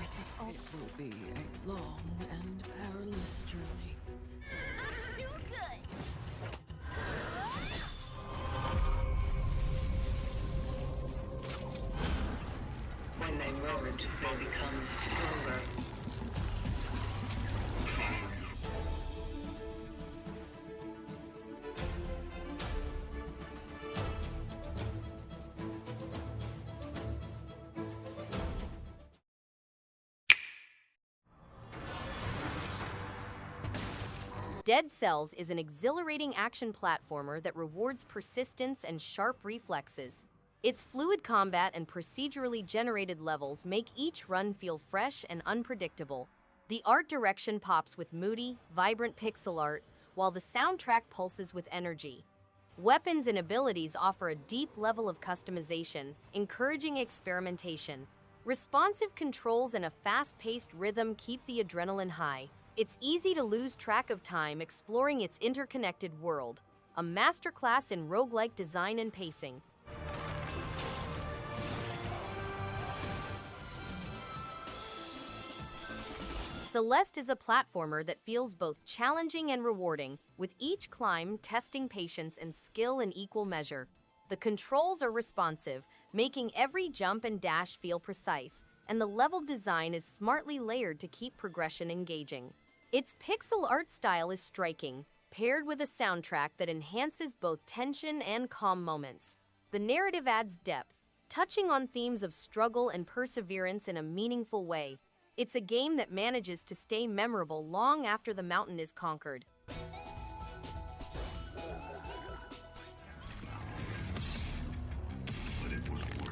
forces all. It will be a long and perilous journey. I'm too good. When they merge, they become stronger. Dead Cells is an exhilarating action platformer that rewards persistence and sharp reflexes. Its fluid combat and procedurally generated levels make each run feel fresh and unpredictable. The art direction pops with moody, vibrant pixel art, while the soundtrack pulses with energy. Weapons and abilities offer a deep level of customization, encouraging experimentation. Responsive controls and a fast-paced rhythm keep the adrenaline high. It's easy to lose track of time exploring its interconnected world, a masterclass in roguelike design and pacing. Celeste is a platformer that feels both challenging and rewarding, with each climb testing patience and skill in equal measure. The controls are responsive, making every jump and dash feel precise, and the level design is smartly layered to keep progression engaging. Its pixel art style is striking, paired with a soundtrack that enhances both tension and calm moments. The narrative adds depth, touching on themes of struggle and perseverance in a meaningful way. It's a game that manages to stay memorable long after the mountain is conquered.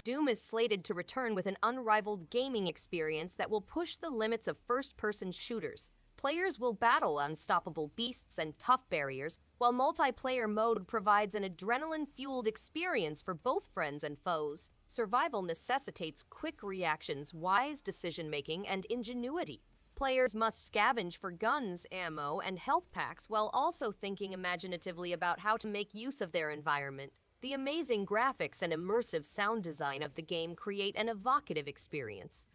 Doom is slated to return with an unrivaled gaming experience that will push the limits of first-person shooters. Players will battle unstoppable beasts and tough barriers, while multiplayer mode provides an adrenaline-fueled experience for both friends and foes. Survival necessitates quick reactions, wise decision-making, and ingenuity. Players must scavenge for guns, ammo, and health packs while also thinking imaginatively about how to make use of their environment. The amazing graphics and immersive sound design of the game create an evocative experience.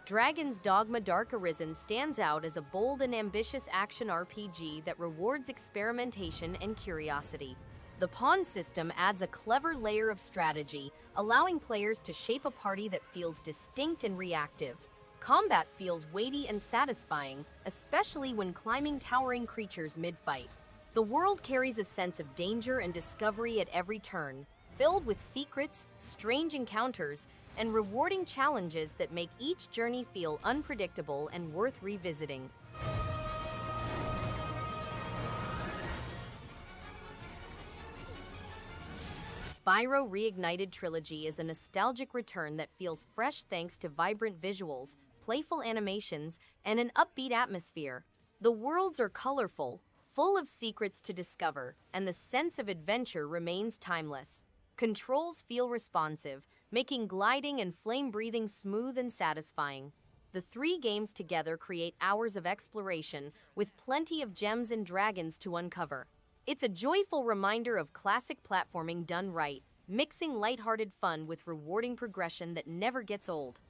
Dragon's Dogma Dark Arisen stands out as a bold and ambitious action RPG that rewards experimentation and curiosity. The pawn system adds a clever layer of strategy, allowing players to shape a party that feels distinct and reactive. Combat feels weighty and satisfying, especially when climbing towering creatures mid-fight. The world carries a sense of danger and discovery at every turn, filled with secrets, strange encounters, and rewarding challenges that make each journey feel unpredictable and worth revisiting. Spyro Reignited Trilogy is a nostalgic return that feels fresh thanks to vibrant visuals, playful animations, and an upbeat atmosphere. The worlds are colorful, full of secrets to discover, and the sense of adventure remains timeless. Controls feel responsive, making gliding and flame-breathing smooth and satisfying. The three games together create hours of exploration, with plenty of gems and dragons to uncover. It's a joyful reminder of classic platforming done right, mixing lighthearted fun with rewarding progression that never gets old.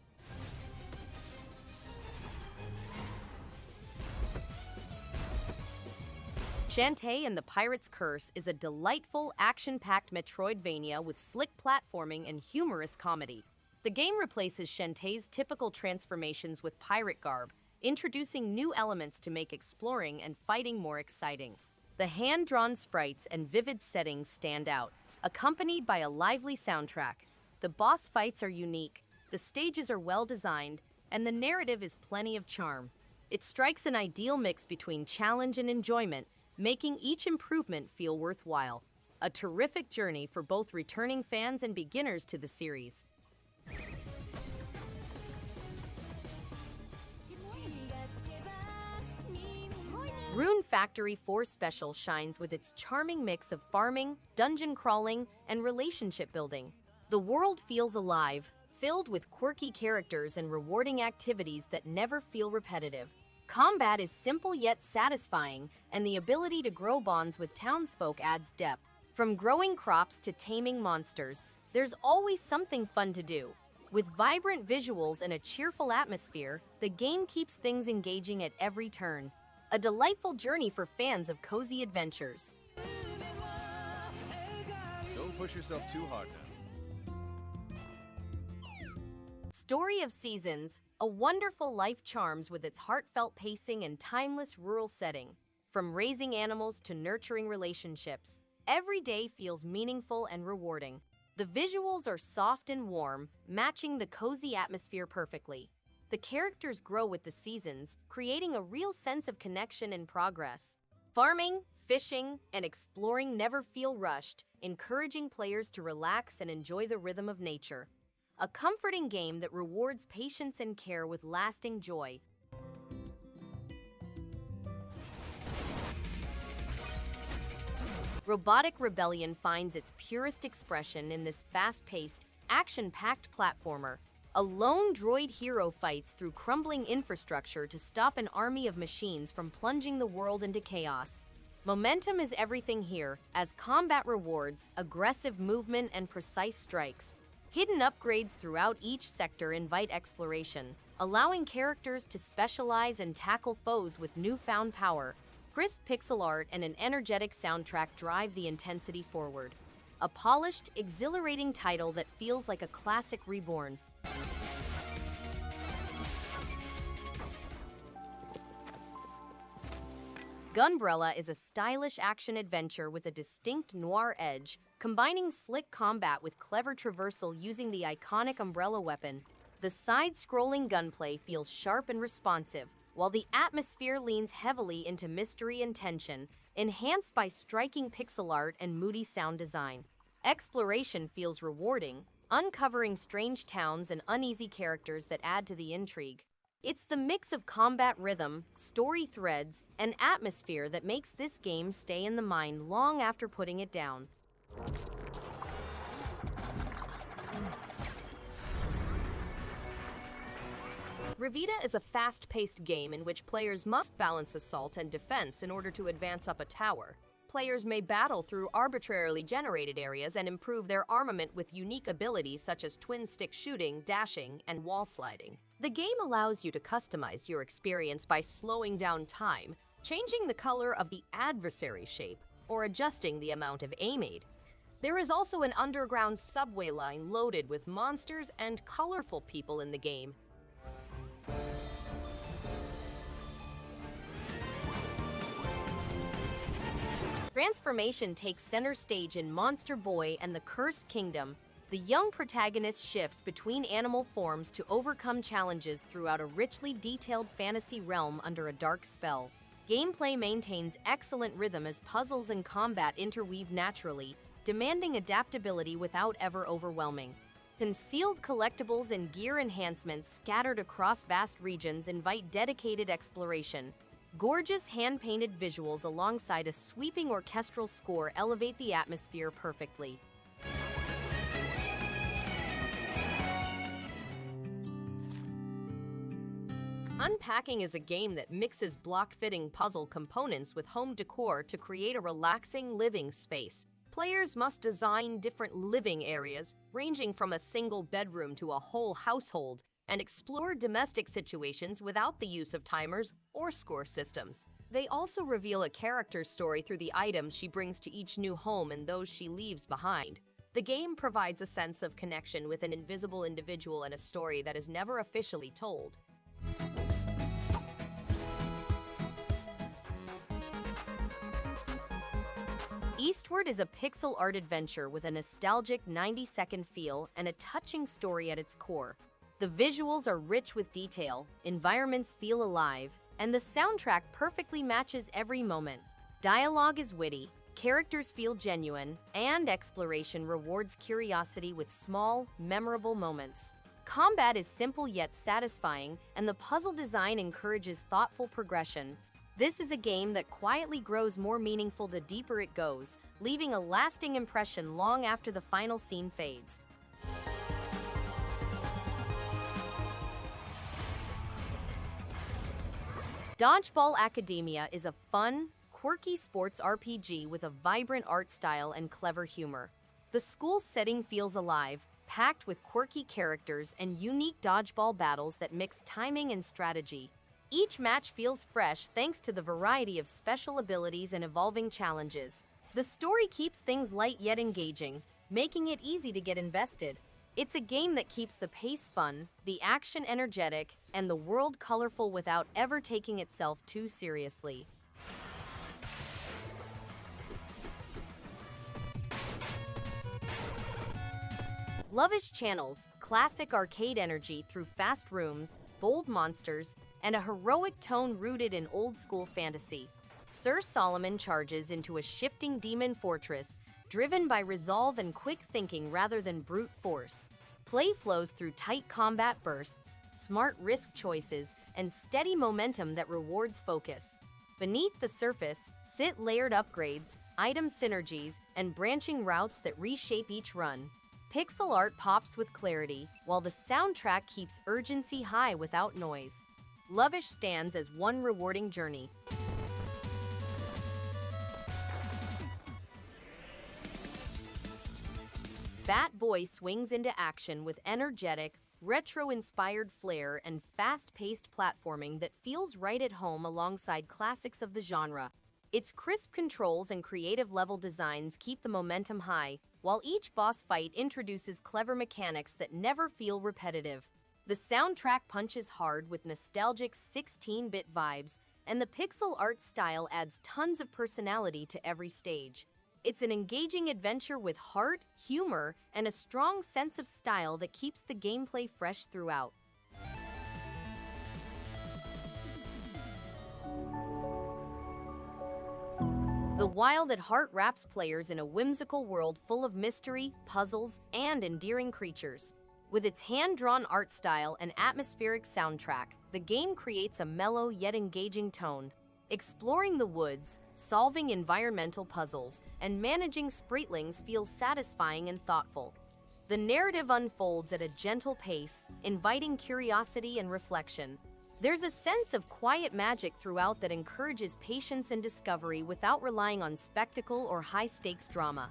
Shantae and the Pirate's Curse is a delightful, action-packed Metroidvania with slick platforming and humorous comedy. The game replaces Shantae's typical transformations with pirate garb, introducing new elements to make exploring and fighting more exciting. The hand-drawn sprites and vivid settings stand out, accompanied by a lively soundtrack. The boss fights are unique, the stages are well-designed, and the narrative is plenty of charm. It strikes an ideal mix between challenge and enjoyment, making each improvement feel worthwhile. A terrific journey for both returning fans and beginners to the series. Rune Factory 4 Special shines with its charming mix of farming, dungeon crawling, and relationship building. The world feels alive, filled with quirky characters and rewarding activities that never feel repetitive. Combat is simple yet satisfying, and the ability to grow bonds with townsfolk adds depth. From growing crops to taming monsters, there's always something fun to do. With vibrant visuals and a cheerful atmosphere, the game keeps things engaging at every turn. A delightful journey for fans of cozy adventures. Don't push yourself too hard now. Story of Seasons, a wonderful life charms with its heartfelt pacing and timeless rural setting. From raising animals to nurturing relationships, every day feels meaningful and rewarding. The visuals are soft and warm, matching the cozy atmosphere perfectly. The characters grow with the seasons, creating a real sense of connection and progress. Farming, fishing, and exploring never feel rushed, encouraging players to relax and enjoy the rhythm of nature. A comforting game that rewards patience and care with lasting joy. Robotic Rebellion finds its purest expression in this fast-paced, action-packed platformer. A lone droid hero fights through crumbling infrastructure to stop an army of machines from plunging the world into chaos. Momentum is everything here, as combat rewards aggressive movement and precise strikes. Hidden upgrades throughout each sector invite exploration, allowing characters to specialize and tackle foes with newfound power. Crisp pixel art and an energetic soundtrack drive the intensity forward. A polished, exhilarating title that feels like a classic reborn. Gunbrella is a stylish action-adventure with a distinct noir edge, combining slick combat with clever traversal using the iconic umbrella weapon. The side-scrolling gunplay feels sharp and responsive, while the atmosphere leans heavily into mystery and tension, enhanced by striking pixel art and moody sound design. Exploration feels rewarding, uncovering strange towns and uneasy characters that add to the intrigue. It's the mix of combat rhythm, story threads, and atmosphere that makes this game stay in the mind long after putting it down. Revita is a fast-paced game in which players must balance assault and defense in order to advance up a tower. Players may battle through arbitrarily generated areas and improve their armament with unique abilities such as twin-stick shooting, dashing, and wall sliding. The game allows you to customize your experience by slowing down time, changing the color of the adversary shape, or adjusting the amount of aim aid. There is also an underground subway line loaded with monsters and colorful people in the game. Transformation takes center stage in Monster Boy and the Cursed Kingdom. The young protagonist shifts between animal forms to overcome challenges throughout a richly detailed fantasy realm under a dark spell. Gameplay maintains excellent rhythm as puzzles and combat interweave naturally, demanding adaptability without ever overwhelming. Concealed collectibles and gear enhancements scattered across vast regions invite dedicated exploration. Gorgeous hand-painted visuals alongside a sweeping orchestral score elevate the atmosphere perfectly. Unpacking is a game that mixes block-fitting puzzle components with home decor to create a relaxing living space. Players must design different living areas, ranging from a single bedroom to a whole household, and explore domestic situations without the use of timers or score systems. They also reveal a character's story through the items she brings to each new home and those she leaves behind. The game provides a sense of connection with an invisible individual and a story that is never officially told. Eastward is a pixel art adventure with a nostalgic 90-second feel and a touching story at its core. The visuals are rich with detail, environments feel alive, and the soundtrack perfectly matches every moment. Dialogue is witty, characters feel genuine, and exploration rewards curiosity with small, memorable moments. Combat is simple yet satisfying, and the puzzle design encourages thoughtful progression. This is a game that quietly grows more meaningful the deeper it goes, leaving a lasting impression long after the final scene fades. Dodgeball Academia is a fun, quirky sports RPG with a vibrant art style and clever humor. The school setting feels alive, packed with quirky characters and unique dodgeball battles that mix timing and strategy. Each match feels fresh thanks to the variety of special abilities and evolving challenges. The story keeps things light yet engaging, making it easy to get invested. It's a game that keeps the pace fun, the action energetic, and the world colorful without ever taking itself too seriously. Lovish channels classic arcade energy through fast rooms, bold monsters, and a heroic tone rooted in old-school fantasy. Sir Solomon charges into a shifting demon fortress, driven by resolve and quick thinking rather than brute force. Play flows through tight combat bursts, smart risk choices, and steady momentum that rewards focus. Beneath the surface sit layered upgrades, item synergies, and branching routes that reshape each run. Pixel art pops with clarity, while the soundtrack keeps urgency high without noise. Lovish stands as one rewarding journey. Bat Boy swings into action with energetic, retro-inspired flair and fast-paced platforming that feels right at home alongside classics of the genre. Its crisp controls and creative level designs keep the momentum high, while each boss fight introduces clever mechanics that never feel repetitive. The soundtrack punches hard with nostalgic 16-bit vibes, and the pixel art style adds tons of personality to every stage. It's an engaging adventure with heart, humor, and a strong sense of style that keeps the gameplay fresh throughout. The Wild at Heart wraps players in a whimsical world full of mystery, puzzles, and endearing creatures. With its hand-drawn art style and atmospheric soundtrack, the game creates a mellow yet engaging tone. Exploring the woods, solving environmental puzzles, and managing spritlings feels satisfying and thoughtful. The narrative unfolds at a gentle pace, inviting curiosity and reflection. There's a sense of quiet magic throughout that encourages patience and discovery without relying on spectacle or high-stakes drama.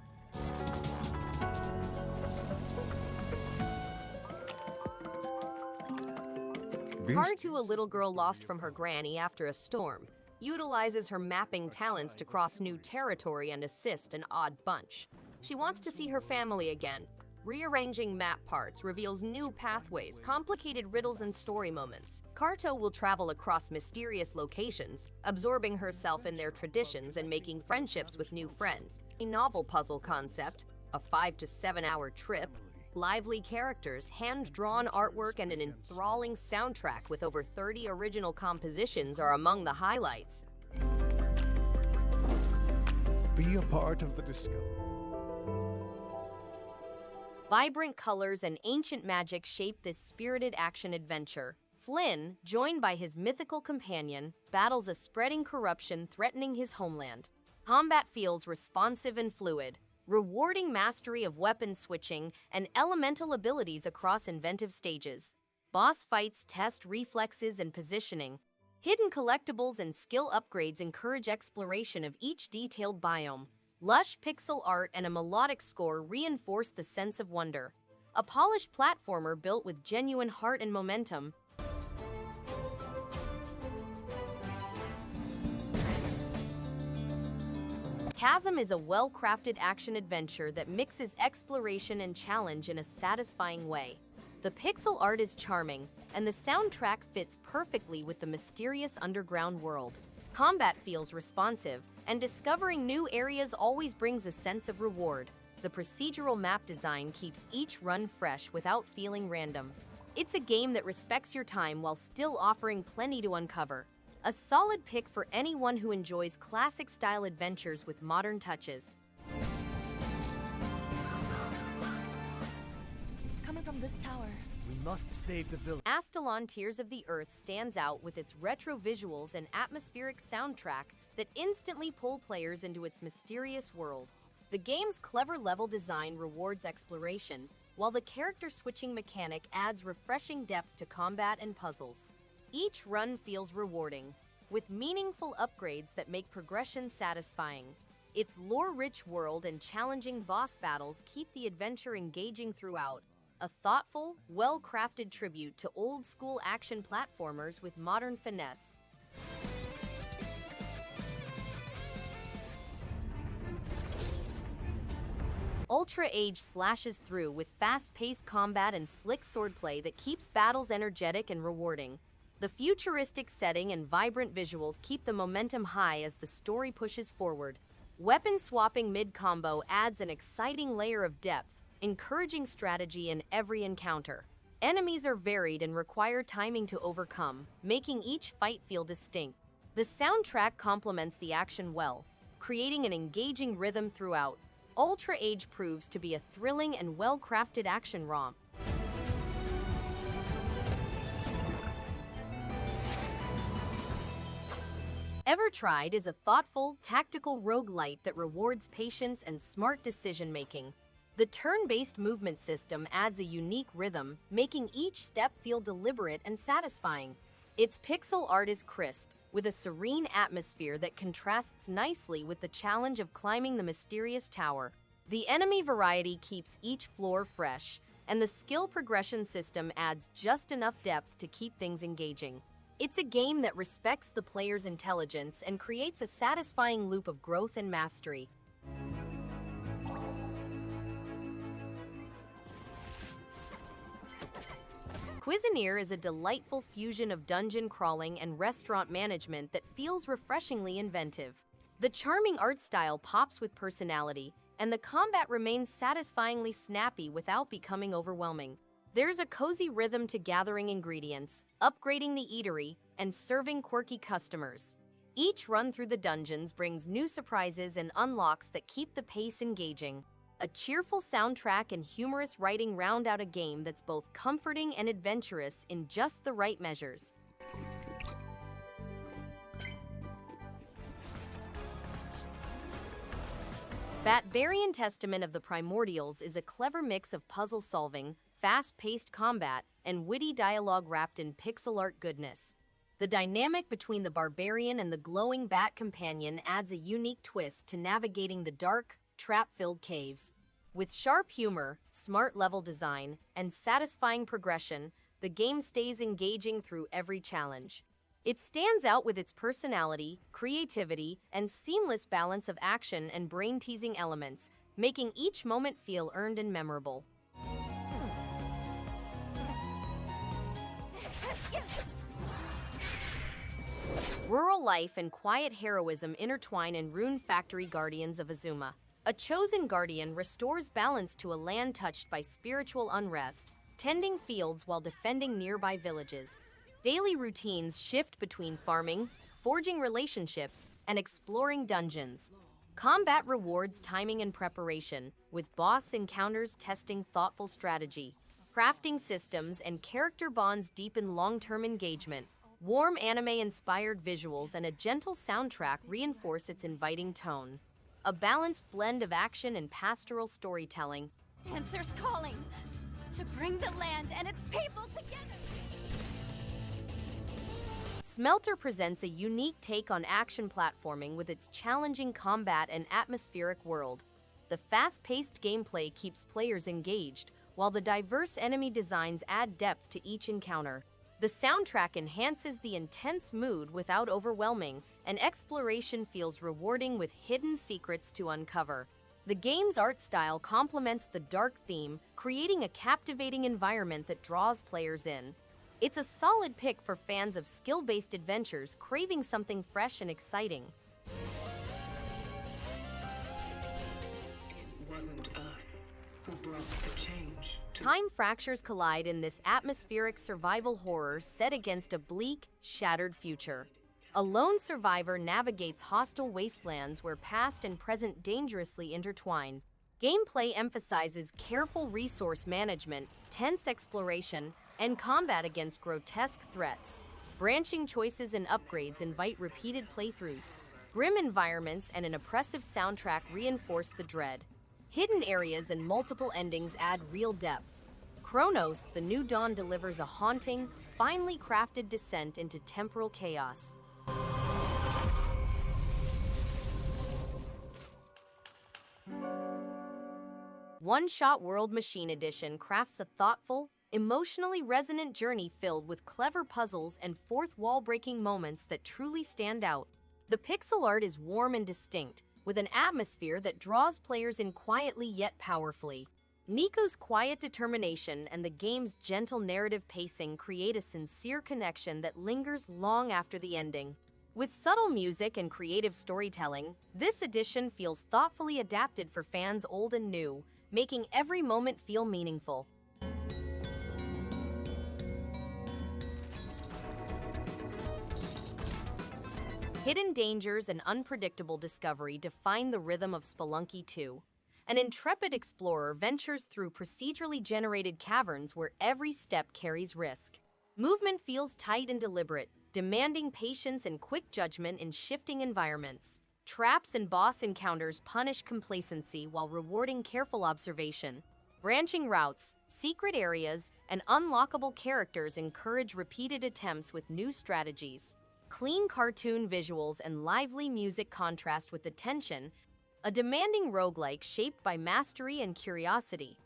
Carto, a little girl lost from her granny after a storm, utilizes her mapping talents to cross new territory and assist an odd bunch. She wants to see her family again. Rearranging map parts reveals new pathways, complicated riddles, and story moments. Carto will travel across mysterious locations, absorbing herself in their traditions and making friendships with new friends. A novel puzzle concept, a 5 to 7 hour trip, lively characters, hand-drawn artwork, and an enthralling soundtrack with over 30 original compositions are among the highlights. Be a part of the discovery. Vibrant colors and ancient magic shape this spirited action-adventure. Flynn, joined by his mythical companion, battles a spreading corruption threatening his homeland. Combat feels responsive and fluid, rewarding mastery of weapon switching and elemental abilities across inventive stages. Boss fights test reflexes and positioning. Hidden collectibles and skill upgrades encourage exploration of each detailed biome. Lush pixel art and a melodic score reinforce the sense of wonder. A polished platformer built with genuine heart and momentum. Chasm is a well-crafted action-adventure that mixes exploration and challenge in a satisfying way. The pixel art is charming, and the soundtrack fits perfectly with the mysterious underground world. Combat feels responsive, and discovering new areas always brings a sense of reward. The procedural map design keeps each run fresh without feeling random. It's a game that respects your time while still offering plenty to uncover. A solid pick for anyone who enjoys classic-style adventures with modern touches. It's coming from this tower. We must save the village. Astalon Tears of the Earth stands out with its retro visuals and atmospheric soundtrack that instantly pull players into its mysterious world. The game's clever level design rewards exploration, while the character switching mechanic adds refreshing depth to combat and puzzles. Each run feels rewarding, with meaningful upgrades that make progression satisfying. Its lore-rich world and challenging boss battles keep the adventure engaging throughout. A thoughtful, well-crafted tribute to old-school action platformers with modern finesse. Ultra Age slashes through with fast-paced combat and slick swordplay that keeps battles energetic and rewarding. The futuristic setting and vibrant visuals keep the momentum high as the story pushes forward. Weapon swapping mid-combo adds an exciting layer of depth, encouraging strategy in every encounter. Enemies are varied and require timing to overcome, making each fight feel distinct. The soundtrack complements the action well, creating an engaging rhythm throughout. Ultra Age proves to be a thrilling and well-crafted action romp. Evertried is a thoughtful, tactical roguelite that rewards patience and smart decision-making. The turn-based movement system adds a unique rhythm, making each step feel deliberate and satisfying. Its pixel art is crisp, with a serene atmosphere that contrasts nicely with the challenge of climbing the mysterious tower. The enemy variety keeps each floor fresh, and the skill progression system adds just enough depth to keep things engaging. It's a game that respects the player's intelligence and creates a satisfying loop of growth and mastery. Cuisineer is a delightful fusion of dungeon crawling and restaurant management that feels refreshingly inventive. The charming art style pops with personality, and the combat remains satisfyingly snappy without becoming overwhelming. There's a cozy rhythm to gathering ingredients, upgrading the eatery, and serving quirky customers. Each run through the dungeons brings new surprises and unlocks that keep the pace engaging. A cheerful soundtrack and humorous writing round out a game that's both comforting and adventurous in just the right measures. Batbarian Testament of the Primordials is a clever mix of puzzle solving, fast-paced combat, and witty dialogue wrapped in pixel art goodness. The dynamic between the barbarian and the glowing bat companion adds a unique twist to navigating the dark, trap-filled caves. With sharp humor, smart level design, and satisfying progression, the game stays engaging through every challenge. It stands out with its personality, creativity, and seamless balance of action and brain-teasing elements, making each moment feel earned and memorable. Rural life and quiet heroism intertwine in Rune Factory Guardians of Azuma. A chosen guardian restores balance to a land touched by spiritual unrest, tending fields while defending nearby villages. Daily routines shift between farming, forging relationships, and exploring dungeons. Combat rewards timing and preparation, with boss encounters testing thoughtful strategy. Crafting systems and character bonds deepen long-term engagement. Warm anime-inspired visuals and a gentle soundtrack reinforce its inviting tone. A balanced blend of action and pastoral storytelling. Dancers calling to bring the land and its people together. Smelter presents a unique take on action platforming with its challenging combat and atmospheric world. The fast-paced gameplay keeps players engaged, while the diverse enemy designs add depth to each encounter. The soundtrack enhances the intense mood without overwhelming, and exploration feels rewarding with hidden secrets to uncover. The game's art style complements the dark theme, creating a captivating environment that draws players in. It's a solid pick for fans of skill-based adventures craving something fresh and exciting. It wasn't us who brought the change to... Time fractures collide in this atmospheric survival horror set against a bleak, shattered future. A lone survivor navigates hostile wastelands where past and present dangerously intertwine. Gameplay emphasizes careful resource management, tense exploration, and combat against grotesque threats. Branching choices and upgrades invite repeated playthroughs. Grim environments and an oppressive soundtrack reinforce the dread. Hidden areas and multiple endings add real depth. Cronos, the New Dawn delivers a haunting, finely crafted descent into temporal chaos. OneShot World Machine Edition crafts a thoughtful, emotionally resonant journey filled with clever puzzles and fourth-wall-breaking moments that truly stand out. The pixel art is warm and distinct, with an atmosphere that draws players in quietly yet powerfully. Nico's quiet determination and the game's gentle narrative pacing create a sincere connection that lingers long after the ending. With subtle music and creative storytelling, this edition feels thoughtfully adapted for fans old and new, making every moment feel meaningful. Hidden dangers and unpredictable discovery define the rhythm of Spelunky 2. An intrepid explorer ventures through procedurally generated caverns where every step carries risk. Movement feels tight and deliberate, demanding patience and quick judgment in shifting environments. Traps and boss encounters punish complacency while rewarding careful observation. Branching routes, secret areas, and unlockable characters encourage repeated attempts with new strategies. Clean cartoon visuals and lively music contrast with the tension, a demanding roguelike shaped by mastery and curiosity.